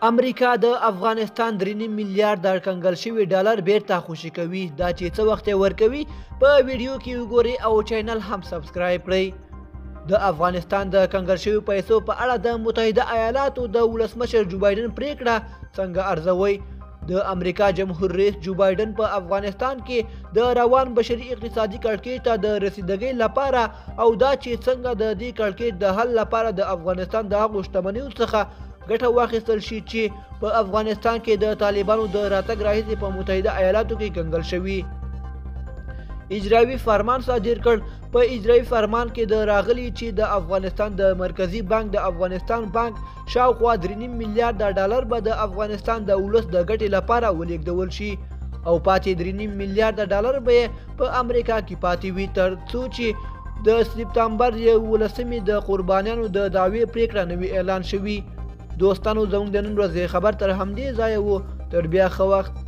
امریکا د افغانستان 3.5 میلیارډ د کنګل شوي ډالر بیرته خوشي کوي. دا چې څه وخت ورکوي په ویډیو کې وګورئ او چینل هم سبسکرایب کړئ. د افغانستان د کنګل شوي پیسو په اړه د متحده ایالاتو د ولسمشر جو بایدن پریکړه څنګه ارزوي؟ د امریکا جمهور رئیس جو بایدن په افغانستان کې د روان بشري اقتصادي کړکېچ ته د رسیدګۍ لپاره او دا چې څنګه د دې کړکېچ د حل لپاره د افغانستان د هغو شتمنیو څخه ګټه واخیستل شي چې په افغانستان کې د طالبانو د راتګ راهیسې په متحده ایالاتو کې کنګل شوي. اجرایي فرمان صادر کړ. په اجرایي فرمان کې د راغلي چې د افغانستان د مرکزی بانک د افغانستان بانک شاوخوا 3.5 میلیارډ ډالر به د افغانستان د ولس د ګټې لپاره ولېږدول شي او پاتې 3.5 میلیارډ ډالر به په امریکا کې پاتې وي تر څو چې د سپتمبر 11 د قربانیانو د دعوې پریکړه نوي اعلان شوي. دوستانو زموږ د نن ورځې خبر تر همدې ځایه وو. تر بیا ښه وخت.